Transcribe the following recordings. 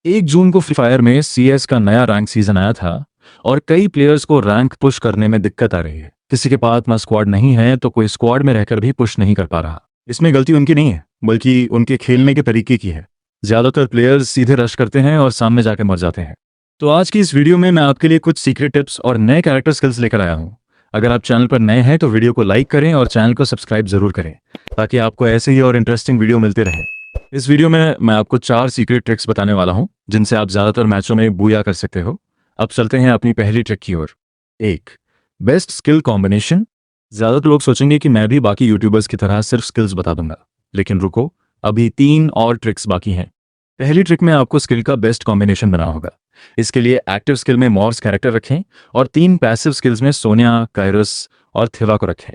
1 जून को free fire में CS का नया रैंक सीजन आया था और कई प्लेयर्स को रैंक पुश करने में दिक्कत आ रही है। किसी के पास ना स्क्वाड नहीं है तो कोई स्क्वाड में रहकर भी पुश नहीं कर पा रहा। इसमें गलती उनकी नहीं है बल्कि उनके खेलने के तरीके की है। ज्यादातर प्लेयर्स सीधे रश करते हैं और सामने जाके मर जाते हैं। तो आज की इस वीडियो में मैं आपके लिए कुछ सीक्रेट टिप्स और नए कैरेक्टर स्किल्स लेकर आया हूँ। अगर आप चैनल पर नए हैं तो वीडियो को लाइक करें और चैनल को सब्सक्राइब जरूर करें ताकि आपको ऐसे ही और इंटरेस्टिंग वीडियो मिलते रहे। इस वीडियो में मैं आपको 4 सीक्रेट ट्रिक्स बताने वाला हूं जिनसे आप ज्यादातर मैचों में बूया कर सकते हो। अब चलते हैं अपनी पहली ट्रिक की ओर। 1. Best skill combination. ज्यादातर लोग सोचेंगे कि मैं भी बाकी यूट्यूबर्स की तरह सिर्फ स्किल्स बता दूंगा, लेकिन रुको, अभी 3 और ट्रिक्स बाकी हैं। पहली ट्रिक में आपको स्किल का बेस्ट कॉम्बिनेशन बनाना होगा। इसके लिए एक्टिव स्किल में मॉर्स कैरेक्टर रखें और 3 पैसिव स्किल्स में सोनिया, कायरस और थिवा को रखें।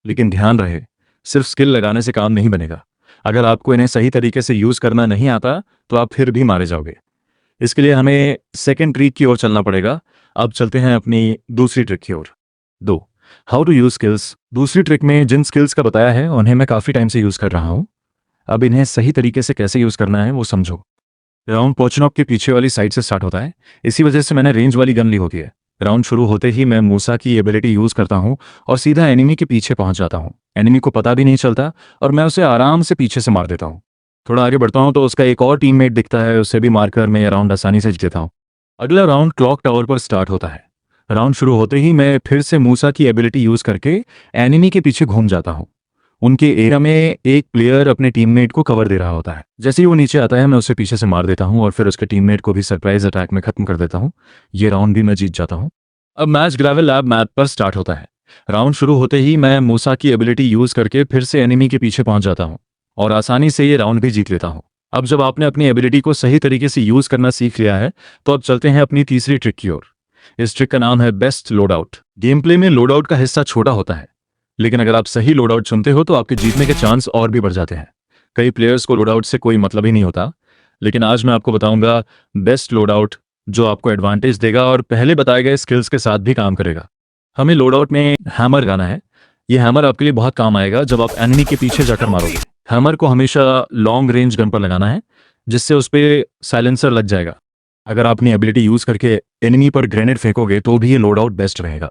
लेकिन ध्यान रहे, सिर्फ स्किल लगाने से काम नहीं बनेगा। अगर आपको इन्हें सही तरीके से यूज करना नहीं आता तो आप फिर भी मारे जाओगे। इसके लिए हमें सेकंड ट्रिक की ओर चलना पड़ेगा। अब चलते हैं अपनी दूसरी ट्रिक की ओर। 2. How to use skills. दूसरी ट्रिक में जिन स्किल्स का बताया है उन्हें मैं काफी टाइम से यूज कर रहा हूं। अब इन्हें सही तरीके से कैसे यूज करना है वो समझो। राउंड पोचनॉक के पीछे वाली साइड से स्टार्ट होता है, इसी वजह से मैंने रेंज वाली गन ली होती है। राउंड शुरू होते ही मैं मूसा की एबिलिटी यूज करता हूं और सीधा एनिमी के पीछे पहुंच जाता हूं। एनिमी को पता भी नहीं चलता और मैं उसे आराम से पीछे से मार देता हूं। थोड़ा आगे बढ़ता हूं तो उसका एक और टीममेट दिखता है, उसे भी मारकर मैं राउंड आसानी से जीत देता हूं। अगला राउंड क्लॉक टावर पर स्टार्ट होता है। राउंड शुरू होते ही मैं फिर से मूसा की एबिलिटी यूज करके एनिमी के पीछे घूम जाता हूं। उनके एरिया में एक प्लेयर अपने टीममेट को कवर दे रहा होता है। जैसे ही वो नीचे आता है मैं उसे पीछे से मार देता हूं और फिर उसके टीममेट को भी सरप्राइज अटैक में खत्म कर देता हूं। ये राउंड भी मैं जीत जाता हूं। अब मैच ग्रेवल लैब मैप पर स्टार्ट होता है। राउंड शुरू होते ही मैं मूसा की एबिलिटी यूज करके फिर से एनिमी के पीछे पहुंच जाता हूं और आसानी से ये राउंड भी जीत लेता हूं। अब जब आपने अपनी एबिलिटी को सही तरीके से यूज करना सीख लिया है तो अब चलते हैं अपनी तीसरी ट्रिक की ओर। इस ट्रिक का नाम है best load out. Game play में लोड आउट का हिस्सा छोटा होता है, लेकिन अगर आप सही लोड आउट चुनते हो तो आपके जीतने के चांस और भी बढ़ जाते हैं। कई प्लेयर्स को लोड आउट से कोई मतलब ही नहीं होता, लेकिन आज मैं आपको बताऊंगा बेस्ट लोड आउट जो आपको एडवांटेज देगा और पहले बताए गए स्किल्स के साथ भी काम करेगा। हमें लोड आउट में हैमर गाना है। ये हैमर आपके लिए बहुत काम आएगा जब आप एनिमी के पीछे जाकर मारोगे। हैमर को हमेशा लॉन्ग रेंज गन पर लगाना है जिससे उस पर साइलेंसर लग जाएगा। अगर आप अपनी एबिलिटी यूज करके एनिमी पर ग्रेनेड फेंकोगे तो भी ये लोड आउट बेस्ट रहेगा।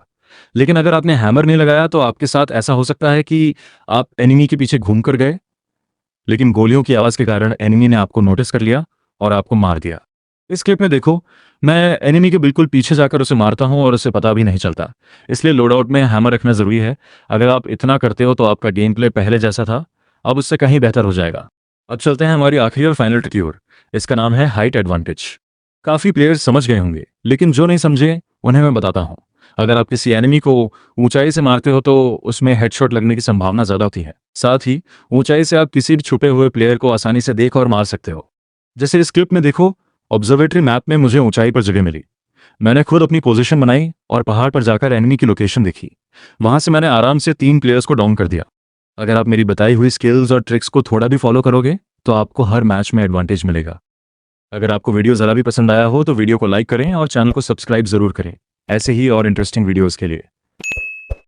लेकिन अगर आपने हैमर नहीं लगाया तो आपके साथ ऐसा हो सकता है कि आप एनिमी के पीछे घूम कर गए, लेकिन गोलियों की आवाज के कारण एनिमी ने आपको नोटिस कर लिया और आपको मार दिया। इस क्लिप में देखो, मैं एनिमी के बिल्कुल पीछे जाकर उसे मारता हूं और उसे पता भी नहीं चलता। इसलिए लोड आउट में हैमर रखना जरूरी है। अगर आप इतना करते हो तो आपका गेम प्ले पहले जैसा था, अब उससे कहीं बेहतर हो जाएगा। अब चलते हैं हमारी आखिरी और फाइनल ट्रिक की ओर। इसका नाम है हाइट एडवांटेज। काफी प्लेयर्स समझ गए होंगे, लेकिन जो नहीं समझे उन्हें मैं बताता हूं। अगर आप किसी एनिमी को ऊंचाई से मारते हो तो उसमें हेडशॉट लगने की संभावना ज्यादा होती है। साथ ही ऊंचाई से आप किसी भी छुपे हुए प्लेयर को आसानी से देख और मार सकते हो। जैसे इस क्लिप में देखो, ऑब्जर्वेटरी मैप में मुझे ऊंचाई पर जगह मिली। मैंने खुद अपनी पोजीशन बनाई और पहाड़ पर जाकर एनिमी की लोकेशन देखी। वहां से मैंने आराम से 3 प्लेयर्स को डाउन कर दिया। अगर आप मेरी बताई हुई स्किल्स और ट्रिक्स को थोड़ा भी फॉलो करोगे तो आपको हर मैच में एडवांटेज मिलेगा। अगर आपको वीडियो जरा भी पसंद आया हो तो वीडियो को लाइक करें और चैनल को सब्सक्राइब जरूर करें ऐसे ही और इंटरेस्टिंग वीडियोस के लिए।